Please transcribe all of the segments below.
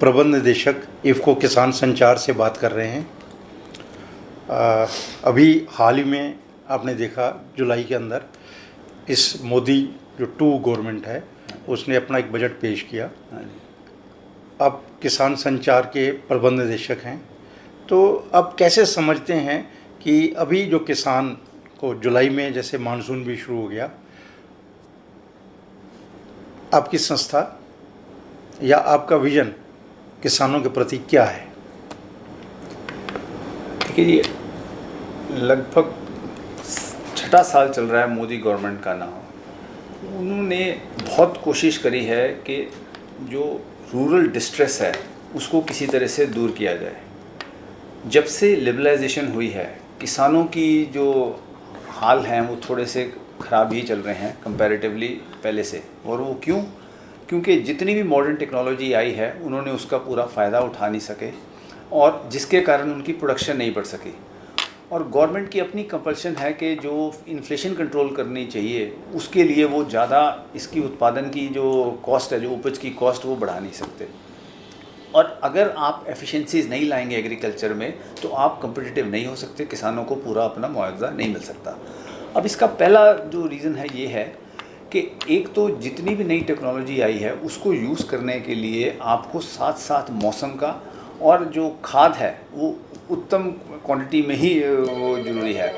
प्रबंध निदेशक इफ़को किसान संचार से बात कर रहे हैं। अभी हाल ही में आपने देखा जुलाई के अंदर इस मोदी जो 2 गवर्नमेंट है उसने अपना एक बजट पेश किया। अब किसान संचार के प्रबंध निदेशक हैं, तो अब कैसे समझते हैं कि अभी जो किसान को जुलाई में जैसे मानसून भी शुरू हो गया, आपकी संस्था या आपका विजन किसानों के प्रति क्या है? देखिए जी, लगभग 6 साल चल रहा है मोदी गवर्नमेंट का नाम। उन्होंने बहुत कोशिश करी है कि जो रूरल डिस्ट्रेस है उसको किसी तरह से दूर किया जाए। जब से लिबरलाइजेशन हुई है, किसानों की जो हाल हैं वो थोड़े से ख़राब ही चल रहे हैं कंपैरेटिवली पहले से। और वो क्यों? क्योंकि जितनी भी मॉडर्न टेक्नोलॉजी आई है उन्होंने उसका पूरा फ़ायदा उठा नहीं सके और जिसके कारण उनकी प्रोडक्शन नहीं बढ़ सकी। और गवर्नमेंट की अपनी कंपल्शन है कि जो इन्फ्लेशन कंट्रोल करनी चाहिए उसके लिए वो ज़्यादा इसकी उत्पादन की जो कॉस्ट है, जो उपज की कॉस्ट, वो बढ़ा नहीं सकते। और अगर आप एफिशिएंसीज नहीं लाएंगे एग्रीकल्चर में तो आप कम्पिटिटिव नहीं हो सकते, किसानों को पूरा अपना मुआवजा नहीं मिल सकता। अब इसका पहला जो रीज़न है ये है कि एक तो जितनी भी नई टेक्नोलॉजी आई है उसको यूज़ करने के लिए आपको साथ साथ मौसम का और जो खाद है वो उत्तम क्वांटिटी में ही वो ज़रूरी है,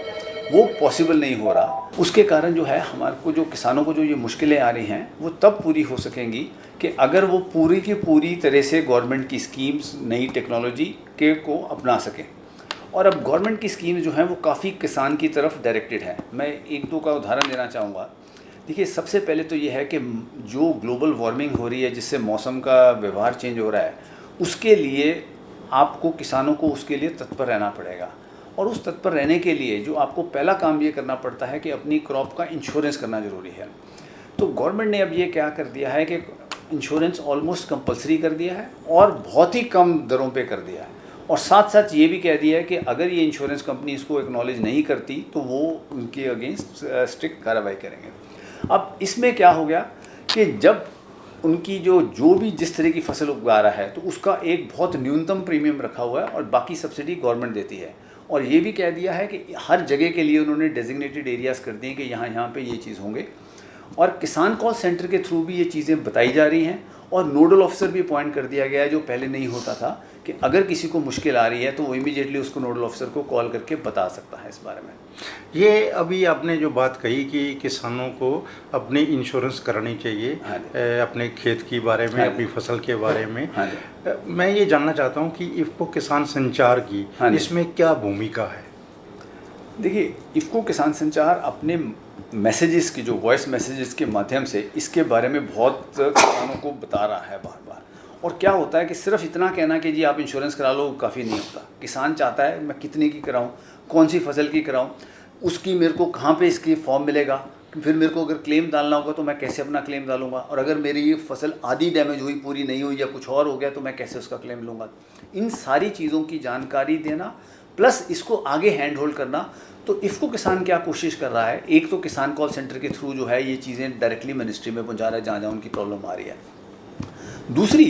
वो पॉसिबल नहीं हो रहा। उसके कारण जो है हमारे को, जो किसानों को जो ये मुश्किलें आ रही हैं वो तब पूरी हो सकेंगी कि अगर वो पूरी की पूरी तरह से गवर्नमेंट की स्कीम्स नई टेक्नोलॉजी के को अपना सकें। और अब गवर्नमेंट की स्कीम जो हैं वो काफ़ी किसान की तरफ डायरेक्टेड है। मैं 1-2 का उदाहरण देना चाहूँगा। देखिए, सबसे पहले तो ये है कि जो ग्लोबल वार्मिंग हो रही है जिससे मौसम का व्यवहार चेंज हो रहा है, उसके लिए आपको किसानों को उसके लिए तत्पर रहना पड़ेगा। और उस तत्पर रहने के लिए जो आपको पहला काम ये करना पड़ता है कि अपनी क्रॉप का इंश्योरेंस करना ज़रूरी है। तो गवर्नमेंट ने अब ये क्या कर दिया है कि इंश्योरेंस ऑलमोस्ट कंपलसरी कर दिया है और बहुत ही कम दरों पे कर दिया है। और साथ साथ ये भी कह दिया है कि अगर ये इंश्योरेंस कंपनी इसको एक्नॉलेज नहीं करती तो वो उनके अगेंस्ट स्ट्रिक्ट कार्रवाई करेंगे। अब इसमें क्या हो गया कि जब उनकी जो भी जिस तरह की फसल उगा रहा है तो उसका एक बहुत न्यूनतम प्रीमियम रखा हुआ है और बाकी सब्सिडी गवर्नमेंट देती है। और ये भी कह दिया है कि हर जगह के लिए उन्होंने डेजिग्नेटेड एरियाज़ कर दिए कि यहाँ पे ये चीज़ होंगे। और किसान कॉल सेंटर के थ्रू भी ये चीज़ें बताई जा रही हैं और नोडल ऑफिसर भी अपॉइंट कर दिया गया है, जो पहले नहीं होता था, कि अगर किसी को मुश्किल आ रही है तो वो इमीडिएटली उसको नोडल ऑफिसर को कॉल करके बता सकता है इस बारे में। ये अभी आपने जो बात कही कि किसानों को अपनी इंश्योरेंस करानी चाहिए, अपने खेत के बारे में, अपनी फसल के बारे में। मैं ये जानना चाहता हूँ कि इफ़को किसान संचार की इसमें क्या भूमिका है? देखिए, इफ़को किसान संचार अपने मैसेजेस की, जो वॉइस मैसेजेस के माध्यम से इसके बारे में बहुत किसानों को बता रहा है बार बार। और क्या होता है कि सिर्फ इतना कहना कि जी आप इंश्योरेंस करा लो काफ़ी नहीं होता। किसान चाहता है मैं कितने की कराऊं, कौन सी फसल की कराऊं, उसकी मेरे को कहाँ पे इसकी फॉर्म मिलेगा, फिर मेरे को अगर क्लेम डालना होगा तो मैं कैसे अपना क्लेम डालूंगा, और अगर मेरी ये फसल आधी डैमेज हुई, पूरी नहीं हुई या कुछ और हो गया तो मैं कैसे उसका क्लेम लूँगा। इन सारी चीज़ों की जानकारी देना प्लस इसको आगे हैंड होल्ड करना। तो इफ़को किसान क्या कोशिश कर रहा है, एक तो किसान कॉल सेंटर के थ्रू जो है ये चीज़ें डायरेक्टली मिनिस्ट्री में पहुँचा रहा है जहाँ जहाँ उनकी प्रॉब्लम आ रही है। दूसरी,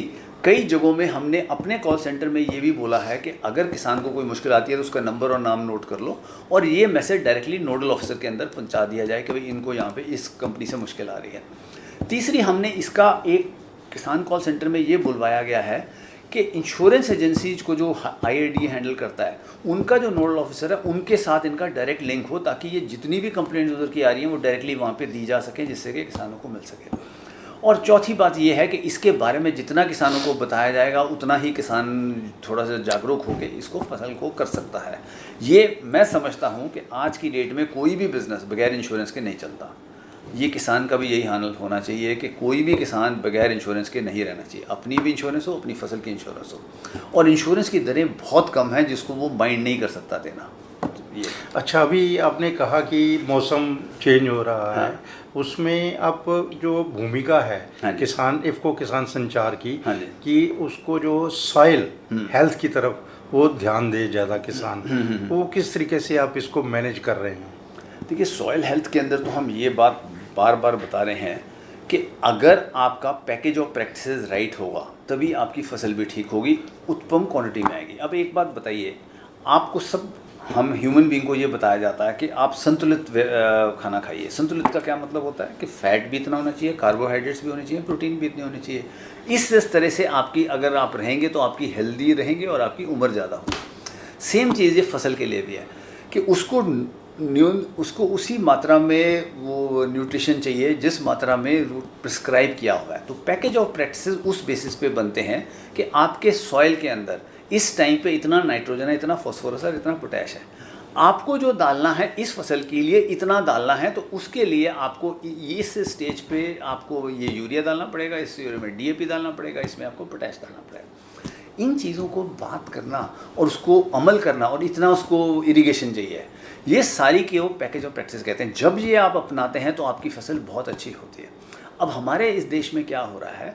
कई जगहों में हमने अपने कॉल सेंटर में ये भी बोला है कि अगर किसान को कोई मुश्किल आती है तो उसका नंबर और नाम नोट कर लो और ये मैसेज डायरेक्टली नोडल ऑफिसर के अंदर पहुंचा दिया जाए कि भाई इनको यहाँ पे इस कंपनी से मुश्किल आ रही है। तीसरी, हमने इसका एक किसान कॉल सेंटर में ये बुलवाया गया है कि इंश्योरेंस एजेंसीज को जो IRDA हैंडल करता है उनका जो नोडल ऑफिसर है उनके साथ इनका डायरेक्ट लिंक हो, ताकि ये जितनी भी कंप्लेंट्स उधर की आ रही हैं वो डायरेक्टली वहाँ पर दी जा सकें, जिससे कि किसानों को मिल सके। और चौथी बात यह है कि इसके बारे में जितना किसानों को बताया जाएगा उतना ही किसान थोड़ा सा जागरूक होकर इसको फसल को कर सकता है। ये मैं समझता हूँ कि आज की डेट में कोई भी बिज़नेस बगैर इंश्योरेंस के नहीं चलता। ये किसान का भी यही हाल होना चाहिए कि कोई भी किसान बगैर इंश्योरेंस के नहीं रहना चाहिए। अपनी भी इंश्योरेंस हो, अपनी फसल की इंश्योरेंस हो। और इंश्योरेंस की दरें बहुत कम हैं जिसको वो बाइंड नहीं कर सकता देना। ये अच्छा, अभी आपने कहा कि मौसम चेंज हो रहा है, उसमें आप जो भूमिका है किसान इफ़को किसान संचार की, कि उसको जो सॉइल हेल्थ की तरफ वो ध्यान दे ज़्यादा किसान, वो किस तरीके से आप इसको मैनेज कर रहे हैं? देखिए, सॉइल हेल्थ के अंदर तो हम ये बात बार बार बता रहे हैं कि अगर आपका पैकेज ऑफ प्रैक्टिसेस राइट होगा तभी आपकी फसल भी ठीक होगी, उत्तम क्वांटिटी में आएगी। अब एक बात बताइए, आपको सब हम ह्यूमन बीइंग को ये बताया जाता है कि आप संतुलित खाना खाइए। संतुलित का क्या मतलब होता है कि फैट भी इतना होना चाहिए, कार्बोहाइड्रेट्स भी होने चाहिए, प्रोटीन भी इतनी होनी चाहिए। इस तरह से आपकी अगर आप रहेंगे तो आपकी हेल्दी रहेंगे और आपकी उम्र ज़्यादा होगी। सेम चीज़ ये फसल के लिए भी है कि उसको उसी मात्रा में वो न्यूट्रिशन चाहिए जिस मात्रा में प्रिस्क्राइब किया हुआ है। तो पैकेज ऑफ प्रैक्टिसेस उस बेसिस पे बनते हैं कि आपके सॉइल के अंदर इस टाइम पे इतना नाइट्रोजन है, इतना फॉस्फोरस है, इतना पोटैश है, आपको जो डालना है इस फसल के लिए इतना डालना है, तो उसके लिए आपको इस स्टेज पे आपको ये यूरिया डालना पड़ेगा, इस यूरिया में डीएपी डालना पड़ेगा, इसमें आपको पोटैश डालना पड़ेगा। इन चीज़ों को बात करना और उसको अमल करना और इतना उसको इरिगेशन चाहिए, ये सारी के वो पैकेज ऑफ प्रैक्टिस कहते हैं। जब ये आप अपनाते हैं तो आपकी फसल बहुत अच्छी होती है। अब हमारे इस देश में क्या हो रहा है,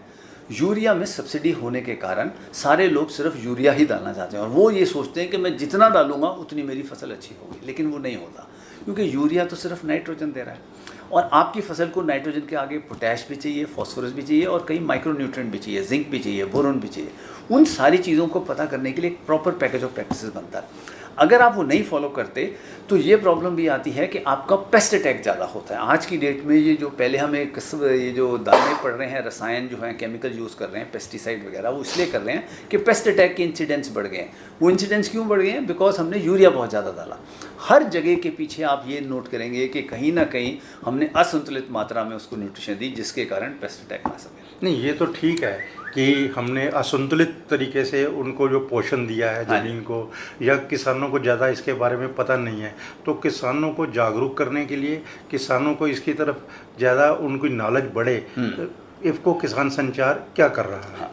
यूरिया में सब्सिडी होने के कारण सारे लोग सिर्फ यूरिया ही डालना चाहते हैं और वो ये सोचते हैं कि मैं जितना डालूंगा उतनी मेरी फसल अच्छी होगी, लेकिन वो नहीं होता, क्योंकि यूरिया तो सिर्फ नाइट्रोजन दे रहा है और आपकी फसल को नाइट्रोजन के आगे पोटैश भी चाहिए, फॉस्फोरस भी चाहिए और कई माइक्रोन्यूट्रिएंट भी चाहिए, जिंक भी चाहिए, बोरोन भी चाहिए। उन सारी चीज़ों को पता करने के लिए एक प्रॉपर पैकेज ऑफ प्रैक्टिसेस बनता है। अगर आप वो नहीं फॉलो करते तो ये प्रॉब्लम भी आती है कि आपका पेस्ट अटैक ज़्यादा होता है। आज की डेट में ये जो पहले हम ये जो दाने पड़ रहे हैं, रसायन जो हैं, केमिकल यूज़ कर रहे हैं, पेस्टिसाइड वगैरह, वो इसलिए कर रहे हैं कि पेस्ट अटैक के इंसिडेंट्स बढ़ गए हैं। वो इंसिडेंट्स क्यों बढ़ गए हैं? बिकॉज हमने यूरिया बहुत ज़्यादा डाला। हर जगह के पीछे आप ये नोट करेंगे कि कहीं ना कहीं हमने असंतुलित मात्रा में उसको न्यूट्रिशन दी, जिसके कारण पेस्ट अटैक आ सके। नहीं, ये तो ठीक है कि हमने असंतुलित तरीके से उनको जो पोषण दिया है ज़मीन को, या किसानों को ज़्यादा इसके बारे में पता नहीं है, तो किसानों को जागरूक करने के लिए, किसानों को इसकी तरफ ज़्यादा उनकी नॉलेज बढ़े, इफ़को किसान संचार क्या कर रहा है? हाँ,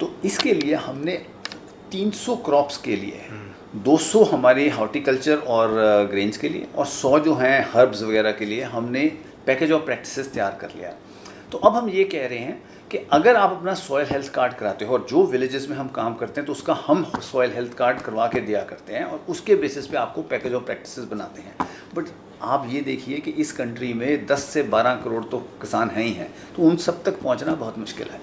तो इसके लिए हमने 300 क्रॉप्स के लिए 200 हमारे हॉर्टिकल्चर और ग्रेन्स के लिए और 100 जो हैं हर्ब्स वगैरह के लिए हमने पैकेज ऑफ प्रैक्टिसेस तैयार कर लिया। तो अब हम ये कह रहे हैं कि अगर आप अपना सॉइल हेल्थ कार्ड कराते हो, और जो विलेजेस में हम काम करते हैं तो उसका हम सॉइल हेल्थ कार्ड करवा के दिया करते हैं और उसके बेसिस पे आपको पैकेज ऑफ प्रैक्टिसेस बनाते हैं। बट आप ये देखिए कि इस कंट्री में 10 से 12 करोड़ तो किसान हैं ही हैं, तो उन सब तक पहुंचना बहुत मुश्किल है।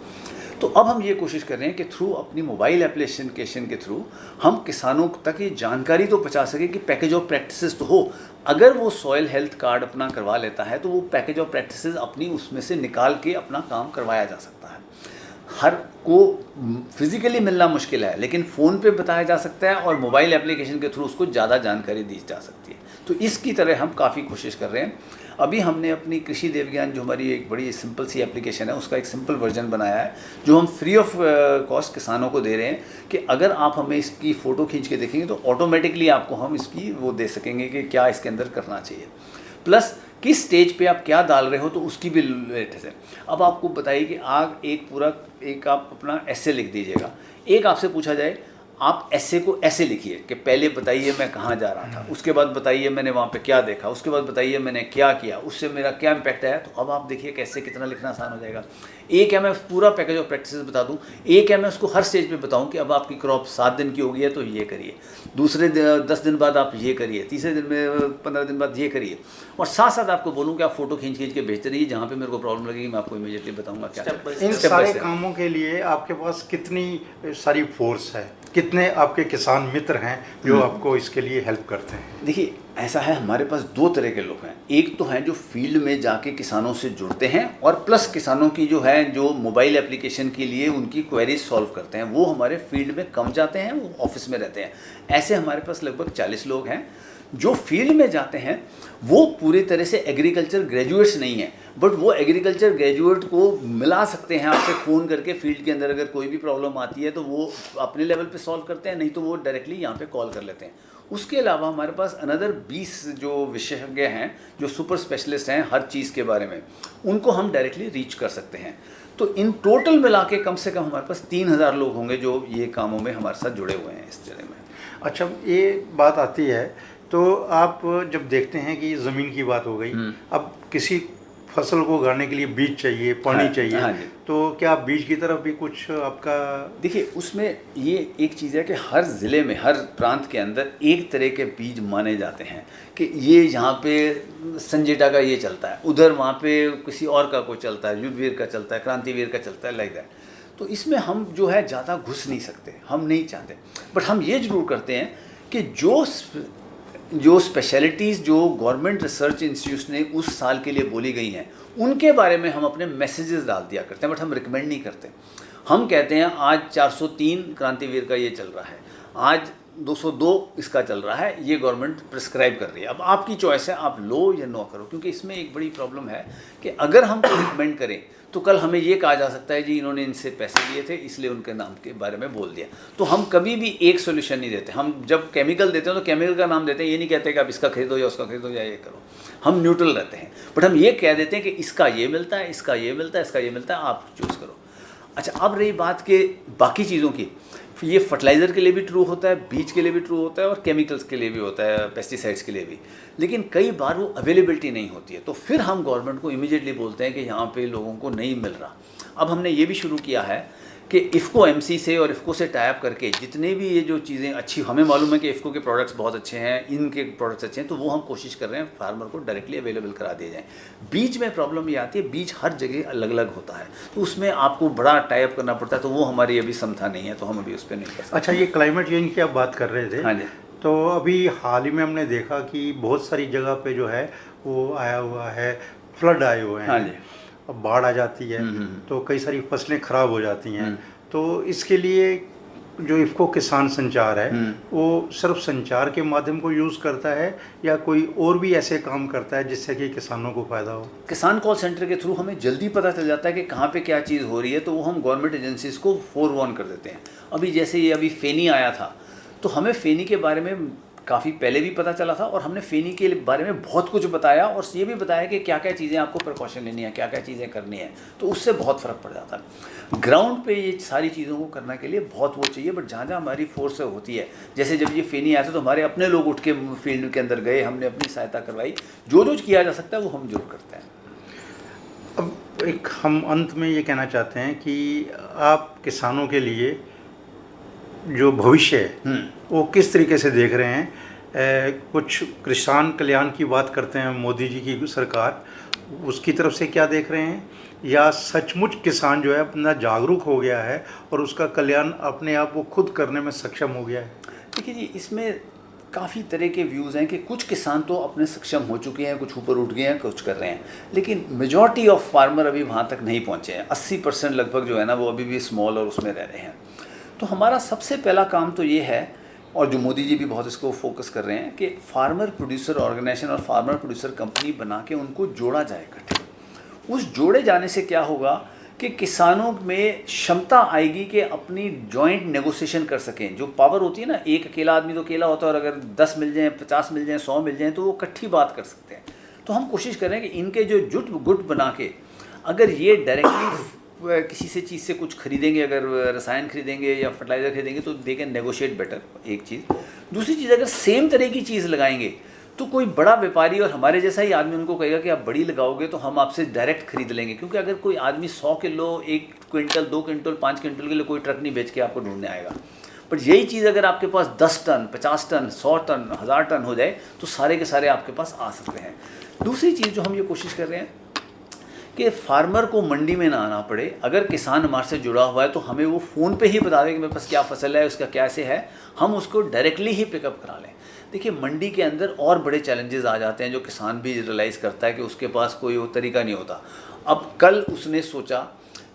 तो अब हम ये कोशिश कर रहे हैं कि थ्रू अपनी मोबाइल एप्लीकेशन के थ्रू हम किसानों तक ये जानकारी तो पहुंचा सके कि पैकेज ऑफ प्रैक्टिसेस तो हो। अगर वो सॉइल हेल्थ कार्ड अपना करवा लेता है तो वो पैकेज ऑफ प्रैक्टिसेस अपनी उसमें से निकाल के अपना काम करवाया जा सकता है। हर को फिज़िकली मिलना मुश्किल है, लेकिन फ़ोन पे बताया जा सकता है और मोबाइल एप्लीकेशन के थ्रू उसको ज़्यादा जानकारी दी जा सकती है। तो इसकी तरह हम काफ़ी कोशिश कर रहे हैं। अभी हमने अपनी कृषि देवज्ञान, जो हमारी एक बड़ी सिंपल सी एप्लीकेशन है, उसका एक सिंपल वर्जन बनाया है जो हम फ्री ऑफ कॉस्ट किसानों को दे रहे हैं कि अगर आप हमें इसकी फ़ोटो खींच के देखेंगे तो ऑटोमेटिकली आपको हम इसकी वो दे सकेंगे कि क्या इसके अंदर करना चाहिए, प्लस किस स्टेज पे आप क्या डाल रहे हो तो उसकी भी लेटेस्ट है। अब आपको बताइए कि एक आप अपना एसे लिख दीजिएगा। एक आपसे पूछा जाए, आप एसे को ऐसे लिखिए कि पहले बताइए मैं कहाँ जा रहा था, उसके बाद बताइए मैंने वहाँ पे क्या देखा, उसके बाद बताइए मैंने क्या किया, उससे मेरा क्या इम्पैक्ट आया। तो अब आप देखिए कैसे कितना लिखना आसान हो जाएगा। एक है मैं पूरा पैकेज ऑफ प्रैक्टिसेस बता दूं, एक है मैं उसको हर स्टेज पे बताऊं कि अब आपकी क्रॉप 7 दिन की हो गई है तो ये करिए, दूसरे 10 दिन बाद आप ये करिए, तीसरे दिन में 15 दिन बाद ये करिए, और साथ साथ आपको बोलूं कि आप फोटो खींच के भेजते रहिए, जहाँ पे मेरे को प्रॉब्लम लगेगी मैं आपको इमीडिएटली बताऊंगा क्या। इन सारे कामों के लिए आपके पास कितनी सारी फोर्स है, कितने आपके किसान मित्र हैं जो आपको इसके लिए हेल्प करते हैं? देखिए ऐसा है, हमारे पास 2 तरह के लोग हैं। एक तो हैं जो फील्ड में जाके किसानों से जुड़ते हैं, और प्लस किसानों की जो है जो मोबाइल एप्लीकेशन के लिए उनकी क्वेरीज सॉल्व करते हैं, वो हमारे फील्ड में कम जाते हैं, वो ऑफिस में रहते हैं। ऐसे हमारे पास लगभग 40 लोग हैं। जो फील्ड में जाते हैं वो पूरी तरह से एग्रीकल्चर ग्रेजुएट्स नहीं हैं, बट वो एग्रीकल्चर ग्रेजुएट को मिला सकते हैं आपसे फ़ोन करके। फील्ड के अंदर अगर कोई भी प्रॉब्लम आती है तो वो अपने लेवल पे सॉल्व करते हैं, नहीं तो वो डायरेक्टली यहाँ पे कॉल कर लेते हैं। उसके अलावा हमारे पास अनदर 20 जो विशेषज्ञ हैं, जो सुपर स्पेशलिस्ट हैं हर चीज़ के बारे में, उनको हम डायरेक्टली रीच कर सकते हैं। तो इन टोटल मिला के कम से कम हमारे पास 3000 लोग होंगे जो ये कामों में हमारे साथ जुड़े हुए हैं इस तरह में। अच्छा, ये बात आती है तो आप जब देखते हैं कि ज़मीन की बात हो गई, अब किसी फसल को उगाने के लिए बीज चाहिए, पानी हाँ, चाहिए, हाँ जी। तो क्या बीज की तरफ भी कुछ आपका? देखिए, उसमें ये एक चीज़ है कि हर ज़िले में, हर प्रांत के अंदर एक तरह के बीज माने जाते हैं कि ये यहाँ पे संजीटा का ये चलता है, उधर वहाँ पे किसी और का कोई चलता है, युद्धवीर का चलता है, क्रांतिवीर का चलता है, लाइक दैट। तो इसमें हम जो है ज़्यादा घुस नहीं सकते, हम नहीं चाहते, बट हम ये ज़रूर करते हैं कि जो स्पेशलिटीज़ जो गवर्नमेंट रिसर्च इंस्टीट्यूट ने उस साल के लिए बोली गई हैं उनके बारे में हम अपने मैसेजेस डाल दिया करते हैं, बट हम रिकमेंड नहीं करते। हम कहते हैं आज 403 क्रांतिवीर का ये चल रहा है, आज 202 इसका चल रहा है, ये गवर्नमेंट प्रिस्क्राइब कर रही है, अब आपकी चॉइस है, आप लो या नो करो। क्योंकि इसमें एक बड़ी प्रॉब्लम है कि अगर हम रिकमेंड करें तो कल हमें ये कहा जा सकता है जी इन्होंने इनसे पैसे लिए थे इसलिए उनके नाम के बारे में बोल दिया। तो हम कभी भी एक सोल्यूशन नहीं देते। हम जब केमिकल देते हैं तो केमिकल का नाम देते हैं, ये नहीं कहते कि आप इसका खरीदो या उसका खरीदो या ये करो। हम न्यूट्रल रहते हैं, बट हम ये कह देते हैं कि इसका ये मिलता है, इसका ये मिलता है, इसका ये मिलता है, आप चूज़ करो। अच्छा, अब रही बात के बाकी चीज़ों की, ये फर्टिलाइज़र के लिए भी ट्रू होता है, बीज के लिए भी ट्रू होता है और केमिकल्स के लिए भी होता है, पेस्टिसाइड्स के लिए भी। लेकिन कई बार वो अवेलेबिलिटी नहीं होती है, तो फिर हम गवर्नमेंट को इमीडिएटली बोलते हैं कि यहाँ पे लोगों को नहीं मिल रहा। अब हमने ये भी शुरू किया है कि इफ़को एमसी से और इफ़को से टाई अप करके जितने भी ये जो चीज़ें अच्छी, हमें मालूम है कि इफ़को के प्रोडक्ट्स बहुत अच्छे हैं, इनके प्रोडक्ट्स अच्छे हैं, तो वो हम कोशिश कर रहे हैं फार्मर को डायरेक्टली अवेलेबल करा दिए जाएँ। बीज में प्रॉब्लम ये आती है, बीज हर जगह अलग अलग होता है, तो उसमें आपको बड़ा टाई अप करना पड़ता है, तो वो हमारी अभी क्षमता नहीं है, तो हम अभी उस पर नहीं कर सकते। अच्छा, ये क्लाइमेट चेंज की आप बात कर रहे थे। हाँ जी। तो अभी हाल ही में हमने देखा कि बहुत सारी जगह पे जो है वो आया हुआ है, फ्लड आए हुए हैं। हाँ जी। अब बाढ़ आ जाती है तो कई सारी फसलें खराब हो जाती हैं। तो इसके लिए जो इफ़को किसान संचार है वो सिर्फ संचार के माध्यम को यूज़ करता है या कोई और भी ऐसे काम करता है जिससे कि किसानों को फ़ायदा हो? किसान कॉल सेंटर के थ्रू हमें जल्दी पता चल जाता है कि कहाँ पे क्या चीज़ हो रही है, तो वो हम गवर्नमेंट एजेंसीज़ को फोरवार्न कर देते हैं। अभी जैसे ये अभी फेनी आया था, तो हमें फेनी के बारे में काफ़ी पहले भी पता चला था और हमने फेनी के बारे में बहुत कुछ बताया और ये भी बताया कि क्या क्या चीज़ें आपको प्रिकॉशन लेनी है, क्या क्या चीज़ें करनी है, तो उससे बहुत फ़र्क पड़ जाता है। ग्राउंड पे ये सारी चीज़ों को करने के लिए बहुत वो चाहिए, बट जहाँ जहाँ हमारी फोर्स होती है, जैसे जब ये फेनी आया था तो हमारे अपने लोग उठ के फील्ड के अंदर गए, हमने अपनी सहायता करवाई, जो किया जा सकता है वो हम जरूर करते हैं। अब एक हम अंत में ये कहना चाहते हैं कि आप किसानों के लिए जो भविष्य है वो किस तरीके से देख रहे हैं? कुछ किसान कल्याण की बात करते हैं मोदी जी की सरकार, उसकी तरफ से क्या देख रहे हैं, या सचमुच किसान जो है अपना जागरूक हो गया है और उसका कल्याण अपने आप वो खुद करने में सक्षम हो गया है? देखिए जी, इसमें काफ़ी तरह के व्यूज़ हैं कि कुछ किसान तो अपने सक्षम हो चुके हैं, कुछ ऊपर उठ गए हैं, कुछ कर रहे हैं, लेकिन मेजॉरिटी ऑफ फार्मर अभी वहाँ तक नहीं पहुँचे हैं। 80% लगभग जो है ना वो अभी भी स्मॉल और उसमें रह रहे हैं। तो हमारा सबसे पहला काम तो ये है, और जो मोदी जी भी बहुत इसको फोकस कर रहे हैं, कि फार्मर प्रोड्यूसर ऑर्गेनाइजेशन और फार्मर प्रोड्यूसर कंपनी बना के उनको जोड़ा जाए इकट्ठे। उस जोड़े जाने से क्या होगा कि किसानों में क्षमता आएगी कि अपनी जॉइंट नेगोशिएशन कर सकें। जो पावर होती है ना, एक अकेला आदमी तो अकेला होता है, और अगर 10 मिल जाएँ, 50 मिल जाएँ, 100 मिल जाएँ, तो वो इकट्ठी बात कर सकते हैं। तो हम कोशिश कर रहे हैं कि इनके जो गुट बना के, अगर ये डायरेक्टली किसी से चीज़ से कुछ खरीदेंगे, अगर रसायन खरीदेंगे या फर्टिलाइज़र खरीदेंगे, तो दे कैन नेगोशिएट बेटर, एक चीज़। दूसरी चीज़, अगर सेम तरह की चीज़ लगाएंगे तो कोई बड़ा व्यापारी और हमारे जैसा ही आदमी उनको कहेगा कि आप बड़ी लगाओगे तो हम आपसे डायरेक्ट खरीद लेंगे। क्योंकि अगर कोई आदमी 100 किलो, 1 क्विंटल, 2 क्विंटल, 5 क्विंटल के लिए कोई ट्रक नहीं बेच के आपको ढूंढने आएगा। पर यही चीज़ अगर आपके पास 10 टन, 50 टन, 100 टन, 1000 टन हो जाए तो सारे के सारे आपके पास आ सकते हैं। दूसरी चीज़ जो हम ये कोशिश कर रहे हैं कि फार्मर को मंडी में ना आना पड़े। अगर किसान हमारे से जुड़ा हुआ है तो हमें वो फ़ोन पे ही बता दें कि मेरे पास क्या फसल है, उसका कैसे है, हम उसको डायरेक्टली ही पिकअप करा लें। देखिए, मंडी के अंदर और बड़े चैलेंजेस आ जाते हैं जो किसान भी रियलाइज़ करता है कि उसके पास कोई वो तरीका नहीं होता। अब कल उसने सोचा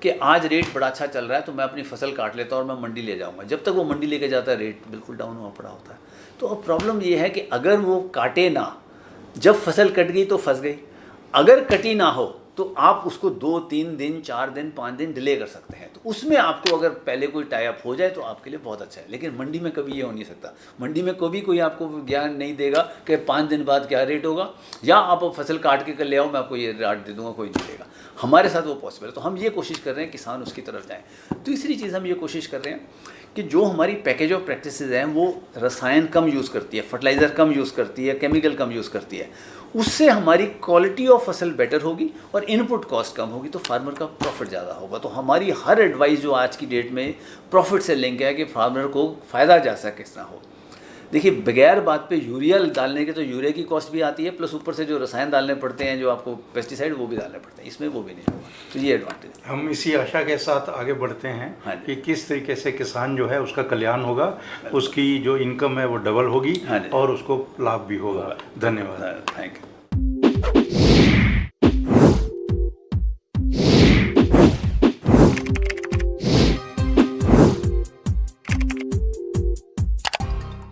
कि आज रेट बड़ा अच्छा चल रहा है तो मैं अपनी फसल काट लेता हूँ और मैं मंडी ले जाऊँगा। जब तक वो मंडी लेके जाता है रेट बिल्कुल डाउन हुआ पड़ा होता है। तो अब प्रॉब्लम ये है कि अगर वो काटे ना, जब फसल कट गई तो फंस गई। अगर कटी ना हो तो आप उसको 2, 3 दिन, 4 दिन, 5 दिन डिले कर सकते हैं। तो उसमें आपको अगर पहले कोई टाई अप हो जाए तो आपके लिए बहुत अच्छा है। लेकिन मंडी में कभी ये हो नहीं सकता। मंडी में कभी कोई आपको ज्ञान नहीं देगा कि 5 दिन बाद क्या रेट होगा, या आप फसल काट के कर ले आओ, मैं आपको ये रेट दे दूंगा, कोई नहीं देगा। हमारे साथ वो पॉसिबल है। तो हम ये कोशिश कर रहे हैं किसान उसकी तरफ जाएँ। तीसरी चीज़ हम ये कोशिश कर रहे हैं कि जो हमारी पैकेज ऑफ प्रैक्टिसेस हैं वो रसायन कम यूज़ करती है, फर्टिलाइज़र कम यूज़ करती है, केमिकल कम यूज़ करती है, उससे हमारी क्वालिटी ऑफ फसल बेटर होगी और इनपुट कॉस्ट कम होगी, तो फार्मर का प्रॉफिट ज़्यादा होगा। तो हमारी हर एडवाइस जो आज की डेट में प्रॉफिट से लिंक है कि फार्मर को फ़ायदा जैसा किस तरह हो। देखिए, बगैर बात पे यूरिया डालने के तो यूरिया की कॉस्ट भी आती है, प्लस ऊपर से जो रसायन डालने पड़ते हैं, जो आपको पेस्टिसाइड, वो भी डालने पड़ते हैं, इसमें वो भी नहीं होगा। तो ये एडवांटेज है। हम इसी आशा के साथ आगे बढ़ते हैं हाँ जी। कि किस तरीके से किसान जो है उसका कल्याण होगा, उसकी जो इनकम है वो डबल होगी हाँ जी। और उसको लाभ भी होगा। धन्यवाद। Thank you.